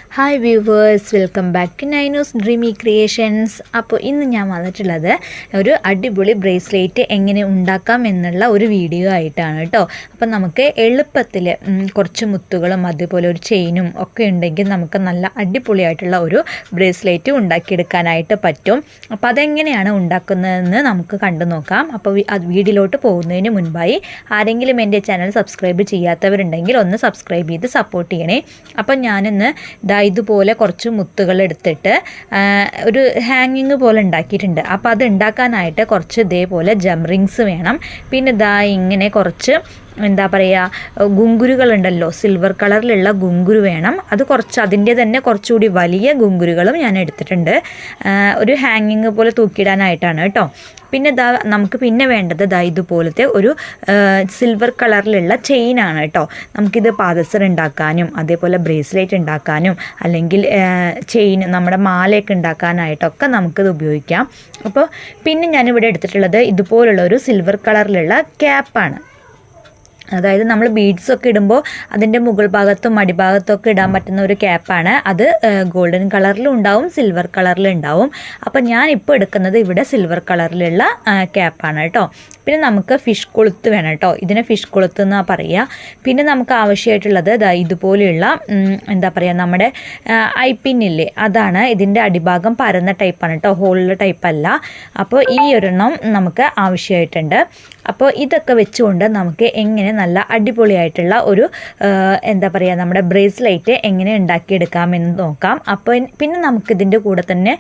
Hi viewers, welcome back to Nainu's dreamy creations. അപ്പോൾ ഇന്ന് ഞാൻ വന്നിട്ടുള്ളത് ഒരു അടിപൊളി ബ്രേസ്ലെറ്റ് എങ്ങനെ ഉണ്ടാക്കാം എന്നുള്ള ഒരു വീഡിയോ ആയിട്ടാണ് കേട്ടോ. അപ്പോൾ നമുക്ക് എളുപ്പത്തിൽ കുറച്ച് മുത്തുകളും അതുപോലെ ഒരു ചെയിനും ഒക്കെ ഉണ്ടെങ്കിൽ നമുക്ക് നല്ല അടിപൊളിയായിട്ടുള്ള ഒരു ബ്രേസ്ലെറ്റ് ഉണ്ടാക്കിയെടുക്കാനായിട്ട് പറ്റും. അപ്പോൾ അതെങ്ങനെയാണ് ഉണ്ടാക്കുന്നതെന്ന് നമുക്ക് കണ്ടു നോക്കാം. അപ്പോൾ വീഡിയോയിലോട്ട് പോകുന്നതിന് മുൻപായി ആരെങ്കിലും എൻ്റെ ചാനൽ സബ്സ്ക്രൈബ് ചെയ്യാത്തവരുണ്ടെങ്കിൽ ഒന്ന് സബ്സ്ക്രൈബ് ചെയ്ത് സപ്പോർട്ട് ചെയ്യണേ. അപ്പോൾ ഞാനിന്ന് ഇതുപോലെ കുറച്ച് മുത്തുകൾ എടുത്തിട്ട് ഒരു ഹാങ്ങിങ് പോലെ ഉണ്ടാക്കിയിട്ടുണ്ട്. അപ്പോൾ അത് ഉണ്ടാക്കാനായിട്ട് കുറച്ച് ഇതേപോലെ ജംറിങ്സ് വേണം. പിന്നെ ഇങ്ങനെ കുറച്ച് എന്താ പറയുക, ഗുങ്കുരുകളുണ്ടല്ലോ, സിൽവർ കളറിലുള്ള ഗുങ്കുരു വേണം. അത് കുറച്ച് അതിൻ്റെ തന്നെ കുറച്ചുകൂടി വലിയ ഗുങ്കുരുകളും ഞാൻ എടുത്തിട്ടുണ്ട്, ഒരു ഹാങ്ങിങ് പോലെ തൂക്കിയിടാനായിട്ടാണ് കേട്ടോ. പിന്നെ നമുക്ക് പിന്നെ വേണ്ടത് ഇതുപോലത്തെ ഒരു സിൽവർ കളറിലുള്ള ചെയിനാണ് കേട്ടോ. നമുക്കിത് പാദസരം ഉണ്ടാക്കാനും അതേപോലെ ബ്രേസ്ലെറ്റ് ഉണ്ടാക്കാനും അല്ലെങ്കിൽ ചെയിൻ നമ്മുടെ മാലയൊക്കെ ഉണ്ടാക്കാനായിട്ടൊക്കെ നമുക്കിത് ഉപയോഗിക്കാം. അപ്പോൾ പിന്നെ ഞാനിവിടെ എടുത്തിട്ടുള്ളത് ഇതുപോലുള്ള ഒരു സിൽവർ കളറിലുള്ള ക്യാപ്പാണ്. അതായത് നമ്മൾ ബീഡ്സൊക്കെ ഇടുമ്പോൾ അതിൻ്റെ മുകൾ ഭാഗത്തും അടിഭാഗത്തും ഒക്കെ ഇടാൻ പറ്റുന്ന ഒരു ക്യാപ്പാണ്. അത് ഗോൾഡൻ കളറിലും ഉണ്ടാവും, സിൽവർ കളറിലും ഉണ്ടാവും. അപ്പോൾ ഞാനിപ്പോൾ എടുക്കുന്നത് ഇവിടെ സിൽവർ കളറിലുള്ള ക്യാപ്പാണ് കേട്ടോ. പിന്നെ നമുക്ക് ഫിഷ് കൊളുത്ത് വേണം കേട്ടോ. ഇതിനെ ഫിഷ് കൊളുത്ത് എന്നാണ് പറയുക. പിന്നെ നമുക്ക് ആവശ്യമായിട്ടുള്ളത് ഇതുപോലെയുള്ള എന്താ പറയുക, നമ്മുടെ ഐപ്പിന്നില്ലേ, അതാണ്. ഇതിൻ്റെ അടിഭാഗം പരന്ന ടൈപ്പാണ് കേട്ടോ, ഹോളുള്ള ടൈപ്പല്ല. അപ്പോൾ ഈ ഒരെണ്ണം നമുക്ക് ആവശ്യമായിട്ടുണ്ട്. അപ്പോൾ ഇതൊക്കെ വെച്ചുകൊണ്ട് നമുക്ക് എങ്ങനെ നല്ല അടിപൊളിയായിട്ടുള്ള ഒരു എന്താ പറയുക, നമ്മുടെ ബ്രേസ്ലെറ്റ് എങ്ങനെ ഉണ്ടാക്കിയെടുക്കാമെന്ന് നോക്കാം. അപ്പോൾ പിന്നെ നമുക്കിതിൻ്റെ കൂടെ തന്നെ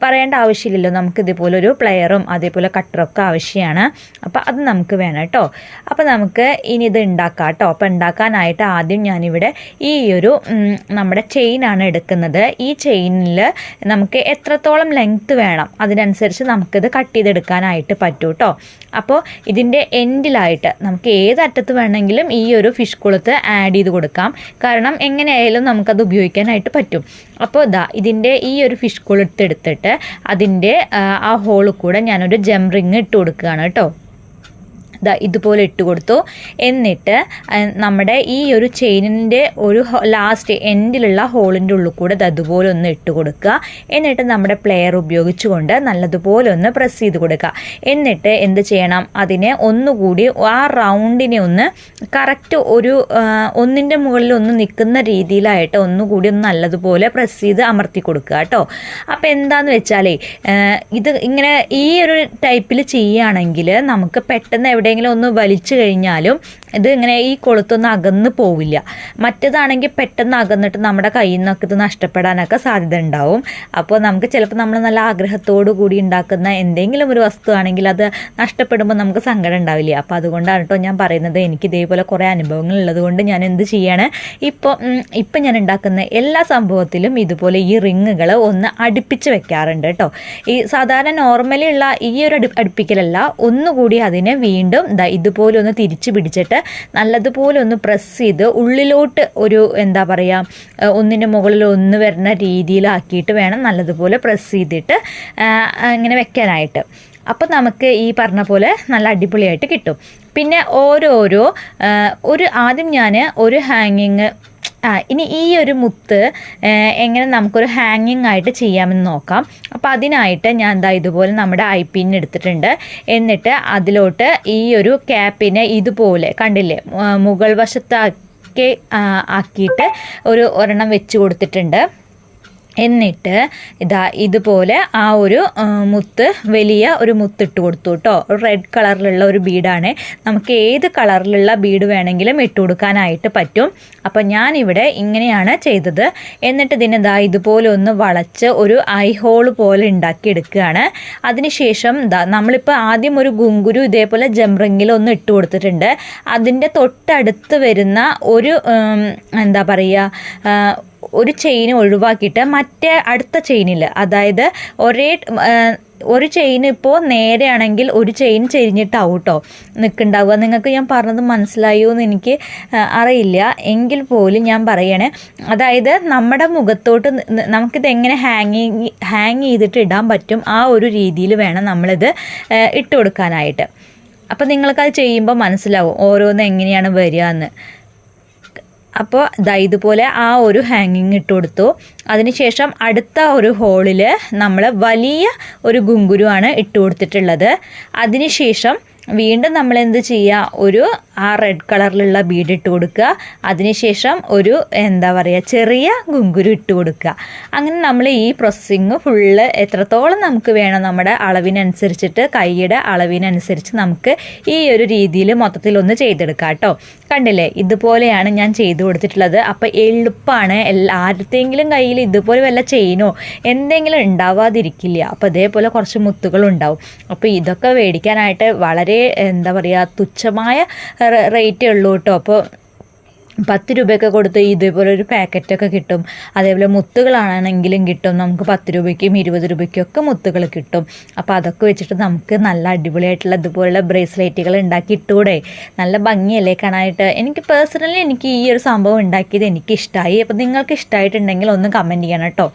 പറയേണ്ട ആവശ്യമില്ലല്ലോ, നമുക്കിതുപോലൊരു പ്ലെയറും അതേപോലെ കട്ടറൊക്കെ ആവശ്യമാണ്. അപ്പോൾ അത് നമുക്ക് വേണം കേട്ടോ. അപ്പോൾ നമുക്ക് ഇനി ഇത് ഉണ്ടാക്കാം കേട്ടോ. അപ്പോൾ ഉണ്ടാക്കാനായിട്ട് ആദ്യം ഞാനിവിടെ ഈ ഒരു നമ്മുടെ ചെയിനാണ് എടുക്കുന്നത്. ഈ ചെയിനിൽ നമുക്ക് എത്രത്തോളം ലെങ്ത്ത് വേണം അതിനനുസരിച്ച് നമുക്കിത് കട്ട് ചെയ്തെടുക്കാനായിട്ട് പറ്റും കേട്ടോ. അപ്പോൾ ഇതിൻ്റെ എൻഡിലായിട്ട് നമുക്ക് ഏതറ്റത്ത് വേണമെങ്കിലും ഈ ഒരു ഫിഷ് കൊളുത്ത് ആഡ് ചെയ്ത് കൊടുക്കാം. കാരണം എങ്ങനെയായാലും നമുക്കത് ഉപയോഗിക്കാനായിട്ട് പറ്റും. അപ്പോൾ ഇതിൻ്റെ ഈ ഒരു ഫിഷ് കൊളുത്ത് എടുത്തിട്ട് അതിൻ്റെ ആ ഹോളിൽ കൂടെ ഞാനൊരു ജംറിങ് ഇട്ട് കൊടുക്കുകയാണ് കേട്ടോ. ഇതുപോലെ ഇട്ട് കൊടുത്തു. എന്നിട്ട് നമ്മുടെ ഈ ഒരു ചെയിനിൻ്റെ ഒരു ലാസ്റ്റ് എൻഡിലുള്ള ഹോളിൻ്റെ ഉള്ളിൽ കൂടെ അതുപോലെ ഒന്ന് ഇട്ട് കൊടുക്കുക. എന്നിട്ട് നമ്മുടെ പ്ലെയർ ഉപയോഗിച്ചുകൊണ്ട് നല്ലതുപോലെ ഒന്ന് പ്രസ് ചെയ്ത് കൊടുക്കുക. എന്നിട്ട് എന്ത് ചെയ്യണം, അതിനെ ഒന്നുകൂടി ആ റൗണ്ടിനെ ഒന്ന് കറക്റ്റ് ഒരു ഒന്നിൻ്റെ മുകളിൽ ഒന്ന് നിൽക്കുന്ന രീതിയിലായിട്ട് ഒന്നുകൂടി ഒന്ന് നല്ലതുപോലെ പ്രസ് ചെയ്ത് അമർത്തി കൊടുക്കുക കേട്ടോ. അപ്പോൾ എന്താണെന്ന് വെച്ചാലേ, ഇത് ഇങ്ങനെ ഈ ഒരു ടൈപ്പിൽ ചെയ്യുകയാണെങ്കിൽ നമുക്ക് പെട്ടെന്ന് എവിടെയെങ്കിലും ഒന്ന് വലിച്ചു കഴിഞ്ഞാലും ഇത് ഇങ്ങനെ ഈ കൊളുത്തൊന്നും അകന്ന് പോവില്ല. മറ്റേതാണെങ്കിൽ പെട്ടെന്ന് അകന്നിട്ട് നമ്മുടെ കയ്യിൽ നിന്നൊക്കെ ഇത് നഷ്ടപ്പെടാനൊക്കെ സാധ്യത ഉണ്ടാവും. അപ്പോൾ നമുക്ക് ചിലപ്പോൾ നമ്മൾ നല്ല ആഗ്രഹത്തോടു കൂടി ഉണ്ടാക്കുന്ന എന്തെങ്കിലും ഒരു വസ്തു ആണെങ്കിൽ അത് നഷ്ടപ്പെടുമ്പോൾ നമുക്ക് സങ്കടം ഉണ്ടാവില്ല. അപ്പോൾ അതുകൊണ്ടാണ് കേട്ടോ ഞാൻ പറയുന്നത്. എനിക്ക് ഇതേപോലെ കുറേ അനുഭവങ്ങൾ ഉള്ളത് കൊണ്ട് ഞാൻ എന്ത് ചെയ്യാണ്, ഇപ്പം ഞാൻ ഉണ്ടാക്കുന്ന എല്ലാ സംഭവത്തിലും ഇതുപോലെ ഈ റിങ്ങുകൾ ഒന്ന് അടുപ്പിച്ച് വെക്കാറുണ്ട് കേട്ടോ. ഈ സാധാരണ നോർമലി ഉള്ള ഈ ഒരു അടുപ്പിക്കലല്ല, ഒന്നുകൂടി അതിനെ വീണ്ടും ഇതുപോലെ ഒന്ന് തിരിച്ച് പിടിച്ചിട്ട് നല്ലതുപോലെ ഒന്ന് പ്രസ് ചെയ്ത് ഉള്ളിലോട്ട് ഒരു എന്താ പറയുക, ഒന്നിൻ്റെ മുകളിൽ ഒന്ന് വരുന്ന രീതിയിലാക്കിയിട്ട് വേണം നല്ലതുപോലെ പ്രസ് ചെയ്തിട്ട് ഇങ്ങനെ വെക്കാനായിട്ട്. അപ്പോൾ നമുക്ക് ഈ പറഞ്ഞ പോലെ നല്ല അടിപൊളിയായിട്ട് കിട്ടും. പിന്നെ ആദ്യം ഞാൻ ഒരു ഹാങ്ങിങ് ഇനി ഈ ഒരു മുത്ത് എങ്ങനെ നമുക്കൊരു ഹാങ്ങിങ് ആയിട്ട് ചെയ്യാമെന്ന് നോക്കാം. അപ്പോൾ അതിനായിട്ട് ഞാൻ ഇതുപോലെ നമ്മുടെ ഐപ്പിൻ എടുത്തിട്ടുണ്ട്. എന്നിട്ട് അതിലോട്ട് ഈ ഒരു ക്യാപ്പിനെ ഇതുപോലെ കണ്ടില്ലേ, മുകൾ വശത്താക്കി ആക്കിയിട്ട് ഒരെണ്ണം വെച്ച് കൊടുത്തിട്ടുണ്ട്. എന്നിട്ട് ഇതുപോലെ ആ ഒരു മുത്ത്, വലിയ ഒരു മുത്തിട്ട് കൊടുത്തു കേട്ടോ. റെഡ് കളറിലുള്ള ഒരു ബീഡാണ്. നമുക്ക് ഏത് കളറിലുള്ള ബീഡ് വേണമെങ്കിലും ഇട്ട് കൊടുക്കാനായിട്ട് പറ്റും. അപ്പം ഞാനിവിടെ ഇങ്ങനെയാണ് ചെയ്തത്. എന്നിട്ട് ഇതിനെ ഇതുപോലെ ഒന്ന് വളച്ച് ഒരു ഐ ഹോള് പോലെ ഉണ്ടാക്കിയെടുക്കുകയാണ്. അതിനുശേഷം നമ്മളിപ്പോൾ ആദ്യം ഒരു ഗുങ്കുരു ഇതേപോലെ ജംറിങ്ങിൽ ഒന്ന് ഇട്ട് കൊടുത്തിട്ടുണ്ട്. അതിൻ്റെ തൊട്ടടുത്ത് വരുന്ന ഒരു എന്താ പറയുക, ഒരു ചെയിൻ ഒഴിവാക്കിയിട്ട് മറ്റേ അടുത്ത ചെയിനിൽ, അതായത് ഒരു ചെയിൻ ഇപ്പോൾ നേരെയാണെങ്കിൽ ഒരു ചെയിൻ ചെരിഞ്ഞിട്ടാവും കേട്ടോ നിൽക്കുന്നുണ്ടാവുക. നിങ്ങൾക്ക് ഞാൻ പറഞ്ഞത് മനസ്സിലായോ എന്ന് എനിക്ക് അറിയില്ല, എങ്കിൽ പോലും ഞാൻ പറയണേ. അതായത് നമ്മുടെ മുഖത്തോട്ട് നമുക്കിത് എങ്ങനെ ഹാങ് ചെയ്തിട്ട് ഇടാൻ പറ്റും, ആ ഒരു രീതിയിൽ വേണം നമ്മളിത് ഇട്ട് കൊടുക്കാനായിട്ട്. അപ്പം നിങ്ങൾക്കത് ചെയ്യുമ്പോൾ മനസ്സിലാവും ഓരോന്ന് എങ്ങനെയാണ് വരിക എന്ന്. അപ്പോൾ ഇതുപോലെ ആ ഒരു ഹാങ്ങിങ് ഇട്ട് കൊടുത്തു. അതിനുശേഷം അടുത്ത ഒരു ഹോളിൽ നമ്മൾ വലിയ ഒരു ഗുങ്കുരുവാണ് ഇട്ട് കൊടുത്തിട്ടുള്ളത്. അതിനുശേഷം വീണ്ടും നമ്മൾ എന്ത് ചെയ്യുക, ഒരു ആ റെഡ് കളറിലുള്ള ബീഡ് ഇട്ട് കൊടുക്കുക. അതിനുശേഷം ഒരു ചെറിയ ഗുങ്കുരു ഇട്ട് കൊടുക്കുക. അങ്ങനെ നമ്മൾ ഈ പ്രോസസ്സിങ് ഫുള്ള് എത്രത്തോളം നമുക്ക് വേണം നമ്മുടെ അളവിനനുസരിച്ചിട്ട്, കൈയുടെ അളവിനനുസരിച്ച് നമുക്ക് ഈ ഒരു രീതിയിൽ മൊത്തത്തിലൊന്ന് ചെയ്തെടുക്കാം കേട്ടോ. കണ്ടില്ലേ, ഇതുപോലെയാണ് ഞാൻ ചെയ്തു കൊടുത്തിട്ടുള്ളത്. അപ്പോൾ എളുപ്പമാണ്. ആരുടെയെങ്കിലും കയ്യിൽ ഇതുപോലെ വല്ല ചെയിനോ എന്തെങ്കിലും ഉണ്ടാവാതിരിക്കില്ല. അപ്പോൾ ഇതേപോലെ കുറച്ച് മുത്തുകളുണ്ടാവും. അപ്പോൾ ഇതൊക്കെ മേടിക്കാനായിട്ട് വളരെ തുച്ഛമായ റേറ്റേ ഉള്ളൂ കേട്ടോ. അപ്പോൾ 10 രൂപയൊക്കെ കൊടുത്ത് ഇതേപോലെ ഒരു പാക്കറ്റൊക്കെ കിട്ടും. അതേപോലെ മുത്തുകളാണെങ്കിലും കിട്ടും. നമുക്ക് 10 രൂപയ്ക്കും 20 രൂപയ്ക്കും ഒക്കെ മുത്തുകൾ കിട്ടും. അപ്പോൾ അതൊക്കെ വെച്ചിട്ട് നമുക്ക് നല്ല അടിപൊളിയായിട്ടുള്ള ഇതുപോലുള്ള ബ്രേസ്ലെറ്റുകൾ ഉണ്ടാക്കി ഇട്ടുകൂടെ? നല്ല ഭംഗിയല്ലേ കാണാനായിട്ട്? എനിക്ക് ഈ ഒരു സംഭവം ഉണ്ടാക്കിയത് എനിക്കിഷ്ടമായി. അപ്പോൾ നിങ്ങൾക്ക് ഇഷ്ടമായിട്ടുണ്ടെങ്കിൽ ഒന്ന് കമൻറ്റ് ചെയ്യണം കേട്ടോ.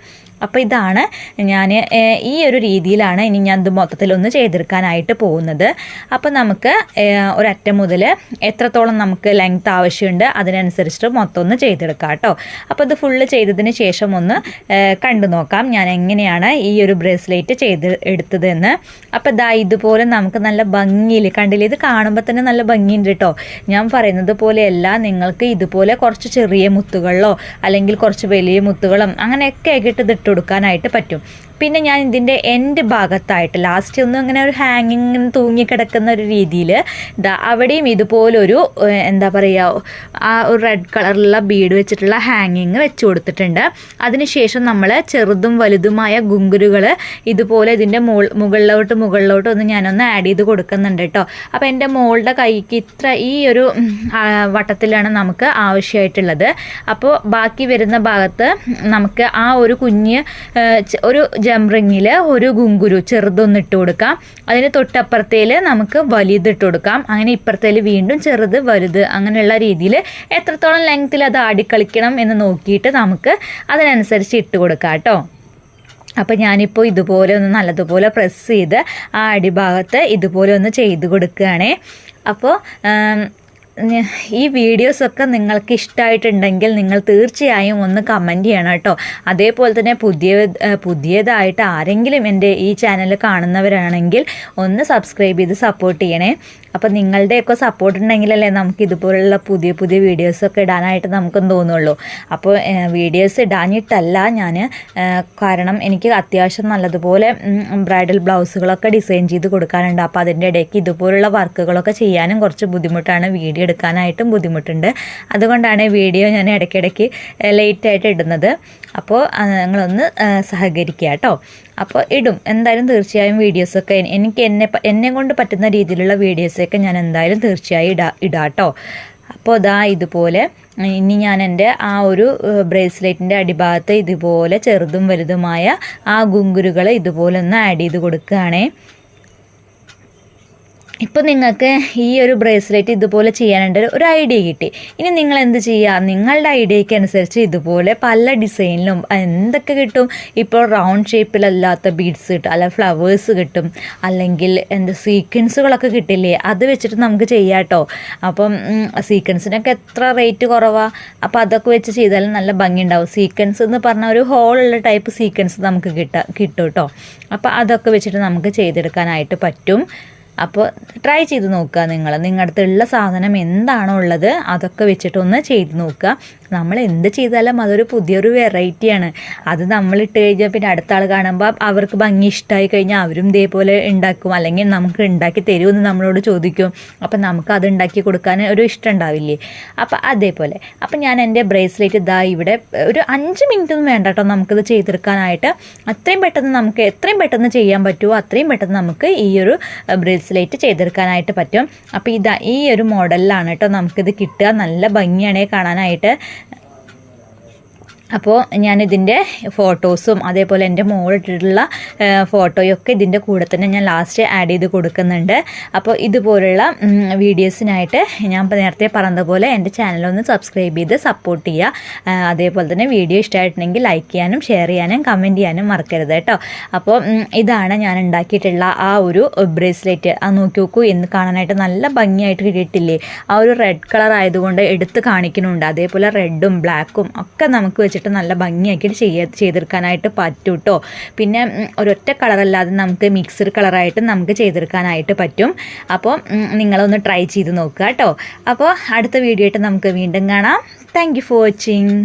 അപ്പോൾ ഇതാണ് ഞാൻ ഈ ഒരു രീതിയിലാണ് ഇനി ഞാൻ ഇത് മൊത്തത്തിലൊന്ന് ചെയ്തെടുക്കാനായിട്ട് പോകുന്നത്. അപ്പോൾ നമുക്ക് ഒരറ്റം മുതൽ എത്രത്തോളം നമുക്ക് ലെങ്ത് ആവശ്യമുണ്ട് അതിനനുസരിച്ചിട്ട് മൊത്തം ഒന്ന് ചെയ്തെടുക്കാം കേട്ടോ. അപ്പോൾ ഇത് ഫുള്ള് ചെയ്തതിന് ശേഷം ഒന്ന് കണ്ടു നോക്കാം ഞാൻ എങ്ങനെയാണ് ഈ ഒരു ബ്രേസ്ലെറ്റ് ചെയ്ത് എടുത്തതെന്ന്. അപ്പോൾ ഇതുപോലെ നമുക്ക് നല്ല ഭംഗിയിൽ കണ്ടില്ലേ, ഇത് കാണുമ്പോൾ തന്നെ നല്ല ഭംഗിയുണ്ട് കേട്ടോ. ഞാൻ പറയുന്നത് പോലെയല്ല, നിങ്ങൾക്ക് ഇതുപോലെ കുറച്ച് ചെറിയ മുത്തുകളിലോ അല്ലെങ്കിൽ കുറച്ച് വലിയ മുത്തുകളും അങ്ങനെയൊക്കെ ആക്കിയിട്ട് ഇട്ട് കൊടുക്കാനായിട്ട് പറ്റും. പിന്നെ ഞാൻ ഇതിൻ്റെ എൻഡ് ഭാഗത്തായിട്ട് ലാസ്റ്റ് ഒന്നും അങ്ങനെ ഒരു ഹാങ്ങിങ് തൂങ്ങിക്കിടക്കുന്ന ഒരു രീതിയിൽ അവിടെയും ഇതുപോലൊരു ആ ഒരു റെഡ് കളറിലുള്ള ബീഡ് വെച്ചിട്ടുള്ള ഹാങ്ങിങ് വെച്ച് കൊടുത്തിട്ടുണ്ട്. അതിനുശേഷം നമ്മൾ ചെറുതും വലുതുമായ ഗുങ്കുരുകൾ ഇതുപോലെ ഇതിൻ്റെ മുകളിലോട്ട് ഒന്ന് ഞാനൊന്ന് ആഡ് ചെയ്ത് കൊടുക്കുന്നുണ്ട് കേട്ടോ. അപ്പോൾ എൻ്റെ മോളുടെ കൈക്ക് ഈ ഒരു വട്ടത്തിലാണ് നമുക്ക് ആവശ്യമായിട്ടുള്ളത്. അപ്പോൾ ബാക്കി വരുന്ന ഭാഗത്ത് നമുക്ക് ആ ഒരു കുഞ്ഞ് ഒരു ജംറിങ്ങിൽ ഒരു ഗുങ്കുരു ചെറുതൊന്നിട്ട് കൊടുക്കാം. അതിന് തൊട്ടപ്പുറത്തേൽ നമുക്ക് വലുതിട്ട് കൊടുക്കാം. അങ്ങനെ ഇപ്പുറത്തേൽ വീണ്ടും ചെറുത് വലുത് അങ്ങനെയുള്ള രീതിയിൽ എത്രത്തോളം ലെങ്ത്തിൽ അത് ആടിക്കളിക്കണം എന്ന് നോക്കിയിട്ട് നമുക്ക് അതിനനുസരിച്ച് ഇട്ട് കൊടുക്കാം കേട്ടോ. അപ്പോൾ ഞാനിപ്പോൾ ഇതുപോലെ ഒന്ന് നല്ലതുപോലെ പ്രസ് ചെയ്ത് ആ അടിഭാഗത്ത് ഇതുപോലെ ഒന്ന് ചെയ്ത് കൊടുക്കുകയാണേ. അപ്പോൾ ഈ വീഡിയോസൊക്കെ നിങ്ങൾക്ക് ഇഷ്ടമായിട്ടുണ്ടെങ്കിൽ നിങ്ങൾ തീർച്ചയായും ഒന്ന് കമൻറ്റ് ചെയ്യണം കേട്ടോ. അതേപോലെ തന്നെ പുതിയതായിട്ട് ആരെങ്കിലും എൻ്റെ ഈ ചാനൽ കാണുന്നവരാണെങ്കിൽ ഒന്ന് സബ്സ്ക്രൈബ് ചെയ്ത് സപ്പോർട്ട് ചെയ്യണേ. അപ്പോൾ നിങ്ങളുടെയൊക്കെ സപ്പോർട്ട് ഉണ്ടെങ്കിലല്ലേ നമുക്ക് ഇതുപോലുള്ള പുതിയ വീഡിയോസൊക്കെ ഇടാനായിട്ട് നമുക്കും തോന്നുള്ളൂ. അപ്പോൾ വീഡിയോസ് ഇടാനിട്ടല്ല ഞാൻ, കാരണം എനിക്ക് അത്യാവശ്യം നല്ലതുപോലെ ബ്രൈഡൽ ബ്ലൗസുകളൊക്കെ ഡിസൈൻ ചെയ്ത് കൊടുക്കാനുണ്ട്. അപ്പോൾ അതിൻ്റെ ഇടയ്ക്ക് ഇതുപോലുള്ള വർക്കുകളൊക്കെ ചെയ്യാനും കുറച്ച് ബുദ്ധിമുട്ടാണ്, വീഡിയോ എടുക്കാനായിട്ടും ബുദ്ധിമുട്ടുണ്ട്. അതുകൊണ്ടാണ് വീഡിയോ ഞാൻ ഇടയ്ക്കിടയ്ക്ക് ലേറ്റായിട്ട് ഇടുന്നത്. അപ്പോൾ നിങ്ങളൊന്ന് സഹകരിക്കുക കേട്ടോ. അപ്പോൾ ഇടും എന്തായാലും തീർച്ചയായും വീഡിയോസൊക്കെ എനിക്ക് എന്നെ കൊണ്ട് പറ്റുന്ന രീതിയിലുള്ള വീഡിയോസൊക്കെ ഞാൻ എന്തായാലും തീർച്ചയായും ഇടാം കേട്ടോ. അപ്പോൾ ഇതുപോലെ ഇനി ഞാൻ എൻ്റെ ആ ഒരു ബ്രേസ്ലെറ്റിൻ്റെ അടിഭാഗത്ത് ഇതുപോലെ ചെറുതും വലുതുമായ ആ ഗുങ്കുരുകൾ ഇതുപോലെ ഒന്ന് ആഡ് ചെയ്ത് കൊടുക്കുകയാണേ. ഇപ്പോൾ നിങ്ങൾക്ക് ഈ ഒരു ബ്രേസ്ലെറ്റ് ഇതുപോലെ ചെയ്യാനുണ്ട് ഒരു ഐഡിയ കിട്ടി. ഇനി നിങ്ങൾ എന്ത് ചെയ്യുക, നിങ്ങളുടെ ഐഡിയയ്ക്ക് അനുസരിച്ച് ഇതുപോലെ പല ഡിസൈനിലും എന്തൊക്കെ കിട്ടും. ഇപ്പോൾ റൗണ്ട് ഷേപ്പിലല്ലാത്ത ബീഡ്സ് കിട്ടും, അല്ല ഫ്ലവേഴ്സ് കിട്ടും, അല്ലെങ്കിൽ സീക്വൻസുകളൊക്കെ കിട്ടില്ലേ, അത് വെച്ചിട്ട് നമുക്ക് ചെയ്യാം കേട്ടോ. അപ്പം സീക്വൻസിനൊക്കെ എത്ര റേറ്റ് കുറവാണ്. അപ്പോൾ അതൊക്കെ വെച്ച് ചെയ്താലും നല്ല ഭംഗിയുണ്ടാവും. സീക്വൻസ് എന്ന് പറഞ്ഞാൽ ഒരു ഹോളുള്ള ടൈപ്പ് സീക്വൻസ് നമുക്ക് കിട്ടും കേട്ടോ. അപ്പോൾ അതൊക്കെ വെച്ചിട്ട് നമുക്ക് ചെയ്തെടുക്കാനായിട്ട് പറ്റും. അപ്പോൾ ട്രൈ ചെയ്ത് നോക്കുക. നിങ്ങളുടെ അടുത്തുള്ള സാധനം എന്താണോ ഉള്ളത് അതൊക്കെ വെച്ചിട്ടൊന്ന് ചെയ്ത് നോക്കുക. നമ്മൾ എന്ത് ചെയ്താലും അതൊരു പുതിയൊരു വെറൈറ്റിയാണ്. അത് നമ്മളിട്ട് കഴിഞ്ഞാൽ പിന്നെ അടുത്ത ആൾ കാണുമ്പോൾ അവർക്ക് ഭംഗി ഇഷ്ടമായി കഴിഞ്ഞാൽ അവരും ഇതേപോലെ ഉണ്ടാക്കും, അല്ലെങ്കിൽ നമുക്ക് ഉണ്ടാക്കി തരുമെന്ന് നമ്മളോട് ചോദിക്കും. അപ്പം നമുക്ക് അത് ഉണ്ടാക്കി കൊടുക്കാൻ ഒരു ഇഷ്ടം ഉണ്ടാവില്ലേ. അപ്പം അതേപോലെ അപ്പം ഞാൻ എൻ്റെ ബ്രേസ്ലെറ്റ് ഇവിടെ ഒരു 5 മിനിറ്റൊന്നും വേണ്ട കേട്ടോ നമുക്കിത് ചെയ്തെടുക്കാനായിട്ട്. എത്രയും പെട്ടെന്ന് ചെയ്യാൻ പറ്റുമോ അത്രയും പെട്ടെന്ന് നമുക്ക് ഈ ഒരു ബ്രേസ്ലെറ്റ് ചെയ്തെടുക്കാനായിട്ട് പറ്റും. അപ്പോൾ ഈ ഒരു മോഡലിലാണ് കേട്ടോ നമുക്കിത് കിട്ടുക. നല്ല ഭംഗിയാണ് കാണാനായിട്ട്. അപ്പോൾ ഞാനിതിൻ്റെ ഫോട്ടോസും അതേപോലെ എൻ്റെ മോളിട്ടിട്ടുള്ള ഫോട്ടോയൊക്കെ ഇതിൻ്റെ കൂടെ തന്നെ ഞാൻ ലാസ്റ്റ് ആഡ് ചെയ്ത് കൊടുക്കുന്നുണ്ട്. അപ്പോൾ ഇതുപോലുള്ള വീഡിയോസിനായിട്ട് ഞാൻ നേരത്തെ പറഞ്ഞതുപോലെ എൻ്റെ ചാനലൊന്ന് സബ്സ്ക്രൈബ് ചെയ്ത് സപ്പോർട്ട് ചെയ്യുക. അതേപോലെ തന്നെ വീഡിയോ ഇഷ്ടമായിട്ടുണ്ടെങ്കിൽ ലൈക്ക് ചെയ്യാനും ഷെയർ ചെയ്യാനും കമൻറ്റ് ചെയ്യാനും മറക്കരുത് കേട്ടോ. അപ്പോൾ ഇതാണ് ഞാൻ ഉണ്ടാക്കിയിട്ടുള്ള ആ ഒരു ബ്രേസ്ലെറ്റ്. അത് നോക്കി നോക്കൂ, എന്ന് കാണാനായിട്ട് നല്ല ഭംഗിയായിട്ട് കിട്ടിയിട്ടില്ലേ? ആ ഒരു റെഡ് കളർ ആയതുകൊണ്ട് എടുത്ത് കാണിക്കുന്നുണ്ട്. അതേപോലെ റെഡും ബ്ലാക്കും ഒക്കെ നമുക്ക് വെച്ചിട്ട് നല്ല ഭംഗിയാക്കിയിട്ട് ചെയ്തെടുക്കാനായിട്ട് പറ്റും കേട്ടോ. പിന്നെ ഒരൊറ്റ കളറല്ലാതെ നമുക്ക് മിക്സ്ഡ് കളറായിട്ട് നമുക്ക് ചെയ്തെടുക്കാനായിട്ട് പറ്റും. അപ്പോൾ നിങ്ങളൊന്ന് ട്രൈ ചെയ്ത് നോക്കുക കേട്ടോ. അപ്പോൾ അടുത്ത വീഡിയോ ആയിട്ട് നമുക്ക് വീണ്ടും കാണാം. Thank you for watching.